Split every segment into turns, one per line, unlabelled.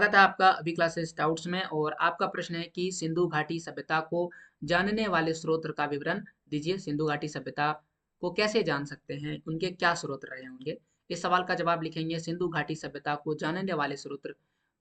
स्वागत है आपका अभी क्लासेस डाउट्स में। और आपका प्रश्न है कि सिंधु घाटी सभ्यता को जानने वाले स्रोत का विवरण दीजिए। सिंधु घाटी सभ्यता को कैसे जान सकते हैं, उनके क्या स्रोत रहे होंगे। इस सवाल का जवाब लिखेंगे, सिंधु घाटी सभ्यता को जानने वाले स्रोत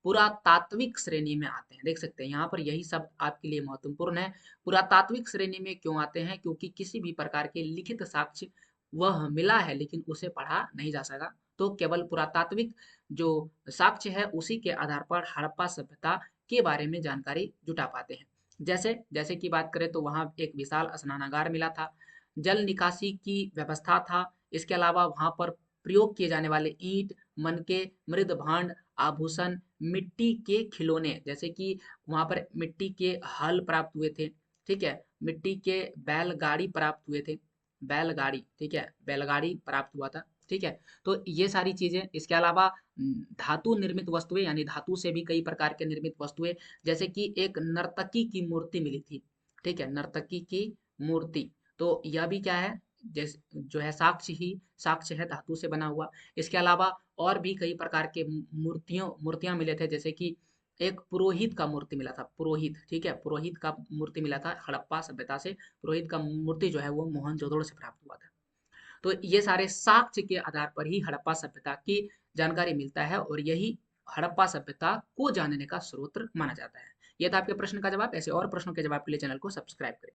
पुरातात्विक श्रेणी में आते हैं। देख सकते हैं यहाँ पर यही शब्द आपके लिए महत्वपूर्ण है। पुरातात्विक श्रेणी में क्यों आते हैं? क्योंकि किसी भी प्रकार के लिखित साक्ष्य वह मिला है लेकिन उसे पढ़ा नहीं जा सका, तो केवल पुरातात्विक जो साक्ष्य है उसी के आधार पर हड़प्पा सभ्यता के बारे में जानकारी जुटा पाते हैं। जैसे जैसे की बात करें तो वहाँ एक विशाल स्नानागार मिला था, जल निकासी की व्यवस्था था। इसके अलावा वहाँ पर प्रयोग किए जाने वाले ईंट, मनके, मृद भांड, आभूषण, मिट्टी के खिलौने, जैसे कि वहाँ पर मिट्टी के हल प्राप्त हुए थे। ठीक है, मिट्टी के बैलगाड़ी प्राप्त हुए थे। बैलगाड़ी, ठीक है, बैलगाड़ी प्राप्त हुआ था। ठीक है, तो ये सारी चीजें। इसके अलावा धातु निर्मित वस्तुएं, यानी धातु से भी कई प्रकार के निर्मित वस्तुएं, जैसे कि एक नर्तकी की मूर्ति मिली थी। ठीक है, नर्तकी की मूर्ति, तो यह भी क्या है, जैसे जो है साक्ष्य है धातु से बना हुआ। इसके अलावा और भी कई प्रकार के मूर्तियां मिले थे, जैसे कि एक पुरोहित का मूर्ति मिला था। पुरोहित, ठीक है, पुरोहित का मूर्ति मिला था हड़प्पा सभ्यता से। पुरोहित का मूर्ति जो है वो मोहनजोदड़ो से प्राप्त हुआ था। तो ये सारे साक्ष्य के आधार पर ही हड़प्पा सभ्यता की जानकारी मिलता है, और यही हड़प्पा सभ्यता को जानने का स्रोत माना जाता है। यह था आपके प्रश्न का जवाब। ऐसे और प्रश्नों के जवाब के लिए चैनल को सब्सक्राइब करें।